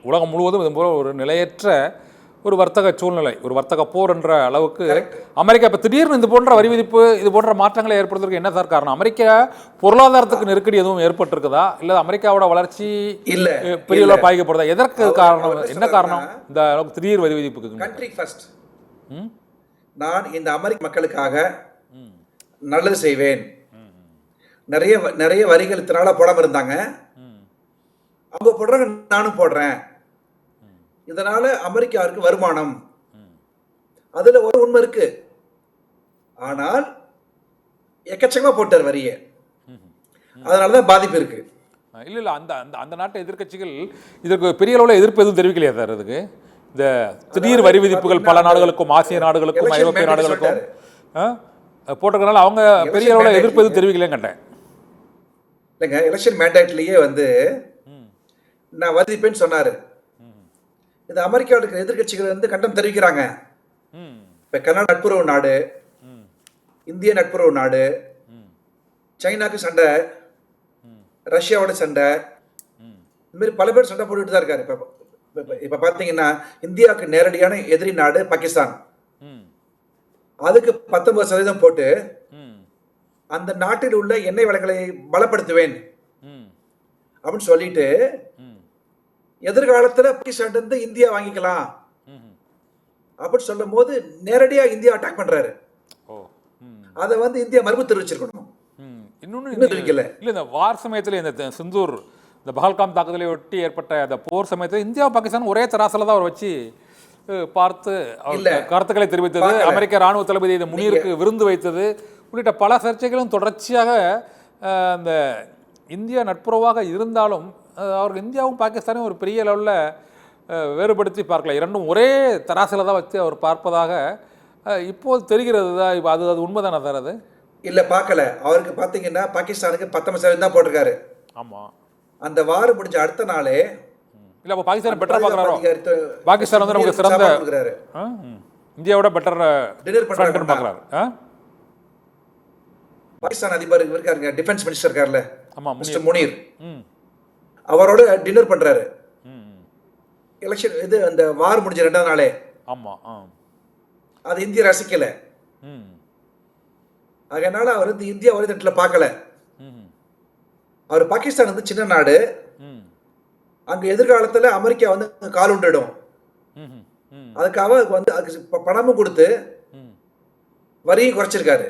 உலகம் முழுவதும் இது போல ஒரு நிலையற்ற ஒரு வர்த்தக சூழ்நிலை, ஒரு வர்த்தக போர் என்ற அளவுக்கு அமெரிக்கா இப்போ திடீர்னு இது போன்ற வரி விதிப்பு இது போன்ற மாற்றங்களை ஏற்படுத்துறதுக்கு என்ன சார் காரணம்? அமெரிக்கா பொருளாதாரத்துக்கு நெருக்கடி எதுவும் ஏற்பட்டிருக்குதா, இல்லை அமெரிக்காவோட வளர்ச்சி இல்ல பெரிய அளவில் பாதிக்கப்படுதா? எதற்கு காரணம், என்ன காரணம் இந்த அளவுக்கு திடீர் வரி விதிப்புக்கு? Country first. நான் இந்த அமெரிக்க மக்களுக்காக நல்லது செய்வேன். நிறைய நிறைய வரிகள் இத்தனால போடாம இருந்தாங்க, அவங்க போடுறாங்க, நானும் போடுறேன். இதனால அமெரிக்காவுக்கு வருமானம், அதுல ஒரு உண்மை இருக்கு. ஆனால் எக்கச்சக்கமா போட்டார் வரிய, அதனாலதான் பாதிப்பு இருக்கு. இல்ல இல்ல அந்த அந்த அந்த நாட்டு எதிர்க்கட்சிகள் இதற்கு பெரிய அளவில் எதிர்ப்பு எதுவும் தெரிவிக்கலையா சார்? அதுக்கு இந்த திடீர் வரி விதிப்புகள் பல நாடுகளுக்கும், ஆசிய நாடுகளுக்கும், ஐரோப்பிய நாடுகளுக்கும் போட்டிருக்கனால அவங்க பெரிய அளவில் எதிர்ப்பு எதுவும் தெரிவிக்கலையே கேட்டேன். இல்லைங்க, எலெக்ஷன் மேண்டேட்லயே நான் வரிப்பேன்னு சொன்னாரு. இது அமெரிக்காவுக்கு எதிர்கட்சிகள் கண்டனம் தெரிவிக்கிறாங்க. இப்ப கனடா நட்புறவு நாடு, இந்திய நட்புறவு நாடு, சைனாக்கு சண்டை, ரஷ்யாவோட சண்டை, இந்த மாதிரி பல பேர் சண்டை போட்டுட்டு தான் இருக்காரு. இப்ப பாத்தீங்கன்னா இந்தியாவுக்கு நேரடியான எதிரி நாடு பாகிஸ்தான். அதுக்கு 19% போட்டு அந்த நாட்டில் உள்ள எண்ணெய் வளங்களை பலப்படுத்துவேன் அப்படின்னு சொல்லிட்டு எதிர்காலத்துல பாகிஸ்தான் இருந்து இந்தியா வாங்கிக்கலாம் அப்படின்னு சொல்லும் போது நேரடியா இந்தியா அட்டாக் பண்றாரு. அதை இந்தியா மறுப்பு தெரிவிச்சிருக்கணும். இன்னொன்னு தெரிவிக்கல. இல்ல இந்த வார் சமயத்துல இந்த சிந்தூர், இந்த பஹல்காம் தாக்குதலை ஒட்டி ஏற்பட்ட அந்த போர் சமயத்தில் இந்தியா பாகிஸ்தான் ஒரே தராசில தான் அவர் வச்சு பார்த்து கருத்துக்களை தெரிவித்தது. அமெரிக்க ராணுவ தளபதி இந்த முனீருக்கு விருந்து வைத்தது உள்ளிட்ட பல சர்ச்சைகளும் தொடர்ச்சியாக அந்த இந்தியா நட்புறவாக இருந்தாலும் அவர்கள் இந்தியாவும் பாகிஸ்தானும் ஒரு பெரிய லெவலில் வேறுபடுத்தி பார்க்கல. இரண்டும் ஒரே தராசில தான் வச்சு அவர் பார்ப்பதாக இப்போது தெரிகிறது தான். இப்போ அது உண்மைதானே சார்? அது இல்லை, பார்க்கல. அவருக்கு பார்த்தீங்கன்னா பாகிஸ்தானுக்கு 19% தான் போட்டிருக்காரு. ஆமாம். அந்த வார் முடிஞ்ச அடுத்த நாளே இல்லை, அப்போ பாகிஸ்தான் பெட்டராக பார்க்குறாரோ? பாகிஸ்தான் நமக்கு சிறந்த இந்தியாவோட பெட்டர் டின்னர் பார்க்குறாரு. பாகிஸ்தான் அதிபர் இருக்காருங்க, டிஃபென்ஸ் மினிஸ்டர் இருக்கார்ல, மிஸ்டர் முனீர், அவரோட டின்னர் பண்றாரு. எலெக்ஷன் அந்த வார் முடிஞ்ச 2ஆம் நாளே. ஆமா, அது இந்தியா ரசிக்கல. அதனால அவர் இந்தியா ஒரே தட்டுல பார்க்கல. அவர் பாகிஸ்தான் சின்ன நாடு, அங்க எதிர்காலத்துல அமெரிக்கா கால் உண்டிடும். அதுக்காக அதுக்கு பணமும் கொடுத்து வரியும் குறைச்சிருக்காரு.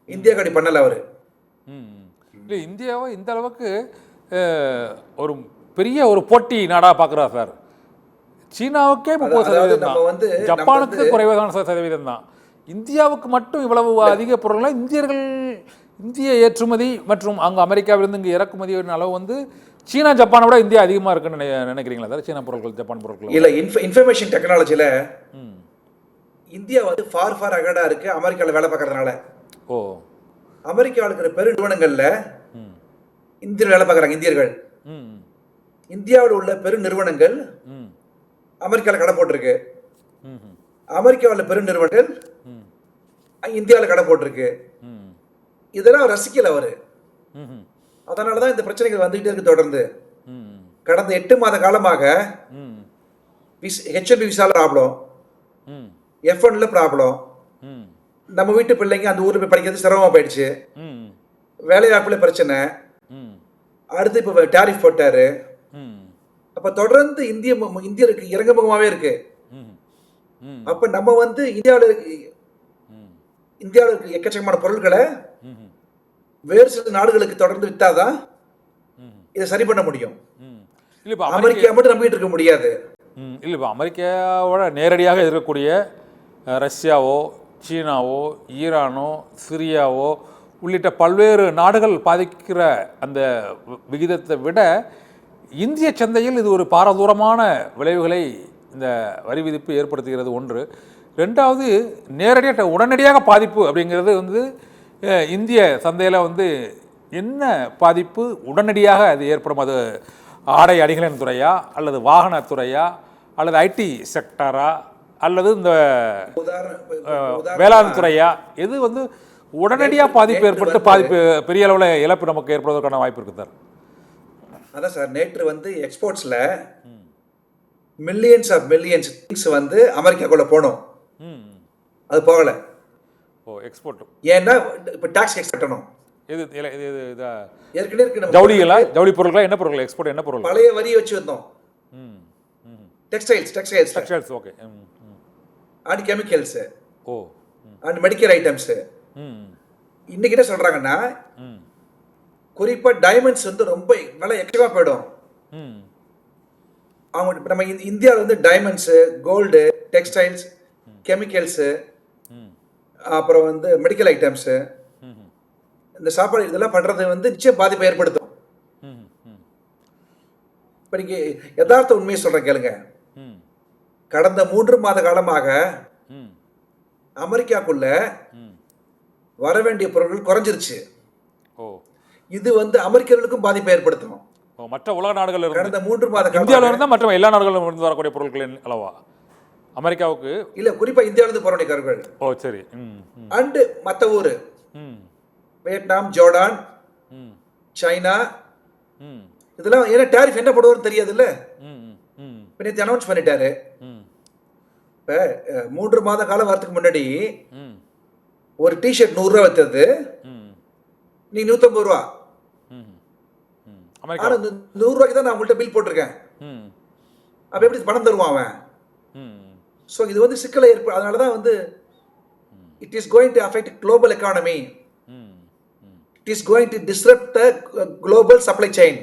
இந்தியா கடி பண்ணல அவரு. இல்லை, இந்தியாவை இந்த அளவுக்கு ஒரு பெரிய ஒரு போட்டி நாடா பார்க்குறாரு சார். சீனாவுக்கே 30% தான், ஜப்பானுக்கு குறைவான சதவீதம் தான். இந்தியாவுக்கு மட்டும் இவ்வளவு அதிக பொருள்களை இந்திய ஏற்றுமதி மற்றும் அங்கே அமெரிக்காவிலிருந்து இங்கே இறக்குமதியின் அளவு சீனா ஜப்பானை விட இந்தியா அதிகமாக இருக்குன்னு நினைக்கிறீங்களா சார்? சீனா பொருட்கள், ஜப்பான் பொருட்கள் இல்லை. இன்ஃபர்மேஷன் டெக்னாலஜியில் இந்தியா ஃபார் அகடா இருக்கு அமெரிக்காவில் வேலை பார்க்கறதுனால. அமெரிக்காவில் இருக்கிற பெரு நிறுவனங்கள்ல இந்தியர்கள் வேலை பார்க்குறாங்க. இந்தியாவில் உள்ள பெரு நிறுவனங்கள் அமெரிக்காவில் கடை போட்டிருக்கு. அமெரிக்காவில் பெரு நிறுவனங்கள் இந்தியாவில் கடை போட்டிருக்கு. இதெல்லாம் ரசிக்கல அவரு. அதனாலதான் இந்த பிரச்சனைகள் வந்துகிட்டே இருக்கு தொடர்ந்து. கடந்த 8 மாத காலமாக H1B விசால ப்ராப்ளம், F1ல ப்ராப்ளம், நம்ம வீட்டு பிள்ளைங்க அந்த ஊர்ல போய் படிக்கிறது சிரமமா போயிடுச்சு, வேலைவாய்ப்புல பிரச்சனை, அடுத்து இப்ப டாரிஃப் போட்டாரு. அப்ப தொடர்ந்து இந்தியருக்கு இறங்குமுகமாவே இருக்கு. அப்ப நம்ம இந்தியாவில் எக்கச்சக்கமான பொருட்களை வேறு சில நாடுகளுக்கு தொடர்ந்து வித்தாதான் இதை சரி பண்ண முடியும். அமெரிக்கா மட்டும் நம்பிட்டு இருக்க முடியாது. இல்லை, இப்போ அமெரிக்காவோட நேரடியாக இருக்கக்கூடிய ரஷ்யாவோ, சீனாவோ, ஈரானோ, சிரியாவோ உள்ளிட்ட பல்வேறு நாடுகள் பாதிக்கிற அந்த விகிதத்தை விட இந்திய சந்தையில் இது ஒரு பாரதூரமான விளைவுகளை இந்த வரி விதிப்பு ஏற்படுத்துகிறது. ஒன்று. ரெண்டாவது, நேரடியாக உடனடியாக பாதிப்பு அப்படிங்கிறது இந்திய சந்தையில் என்ன பாதிப்பு உடனடியாக அது ஏற்படும்? அது ஆடை அணிகளின் துறையா, அல்லது வாகனத்துறையா, அல்லது ஐடி செக்டரா, அல்லது இந்த வேளாண் துறையா? எது உடனடியாக பாதிப்பு ஏற்பட்டு பெரிய அளவில் இழப்பு நமக்கு ஏற்படுவதற்கான வாய்ப்பு இருக்குது சார்? அதான் சார் நேற்று வந்து எக்ஸ்போர்ட்ஸில் மில்லியன்ஸ் திங்ஸ் வந்து அமெரிக்காக்குள்ளே போகணும், ம் அது போகலை. ஓ எக்ஸ்போர்ட் ஏன்னா இப்போ டாக்ஸ் கட்டணும். இது இது இது இதா ஏற்கனவே இருக்கு நம்ம ஜவுளிகளா ஜவுளி பொருட்களா என்ன பொருட்கள் எக்ஸ்போர்ட் என்ன பொருள் பழைய வரி வச்சு வந்தோம். ம் ம் textiles textiles okay hmm hmm and chemicals oh and medical items. ம் இன்னைக்கு என்ன சொல்கிறாங்கன்னா ம் குறிப்பாக டைமண்ட்ஸ் வந்து ரொம்ப விலை எக்ஸ்ட்ரா போயிடும். ம் அவங்க இப்ப நம்ம இந்தியாவில் வந்து டைமண்ட்ஸு, கோல்டு, டெக்ஸ்டைல்ஸ், கெமிக்கல்ஸு, ம் அப்புறம் வந்து மெடிக்கல் ஐட்டம்ஸு, ம் இந்த சாப்பாடு இதெல்லாம் பண்ணுறது வந்து நிச்சயம் பாதிப்பை ஏற்படுத்தும். ம் ம் இப்போ நீங்கள் யதார்த்த உண்மையை சொல்கிறேன் கேளுங்க. ம் கடந்த 3 மாத காலமாக ம் அமெரிக்காக்குள்ள ம் வர வேண்டிய பொருட்கள் குறைஞ்சிருச்சு. ஓ இது வந்து அமெரிக்கர்களுக்கும் பாதிப்பை ஏற்படுத்தும். ஓ மற்ற உலக நாடுகள் இருந்து கடந்த 3 மாத இந்தியாவில் காலமாக இருந்தால் மற்ற எல்லா நாடுகளிலும் இருந்து வரக்கூடிய பொருட்களின் அளவா அமெரிக்காவுக்கு இல்லை, குறிப்பாக இந்தியாவிலிருந்து போராடிக்காரர்கள் ஓ சரி ம் ம் அண்டு மற்ற ஊர் ம் வியட்நாம், ஜோர்டான், ம் சைனா, ம் இதெல்லாம் ஏன்னா டேரிஃப் என்ன போடுவார்னு தெரியாதுல்ல. ம் ம் இப்போ நேற்று அனௌன்ஸ் பண்ணிட்டாரு. ம் இப்போ 3 மாத காலம் வரதுக்கு முன்னாடி ம் ஒரு டிஷர்ட் 100 ரூபா விற்றது, ம் நீ 150 ரூபா. ம் ம் அமெரிக்கா ஆனால் 100 ரூபாய்க்கு தான் நான் உங்கள்கிட்ட பில் போட்டிருக்கேன். ம் அப்போ எப்படி பணம் தருவான் அவன்? ம் ஸோ இது வந்து சிக்கலை அதனால தான் வந்து it is going to affect global economy. ம் ம் it is going to disrupt the global supply chain.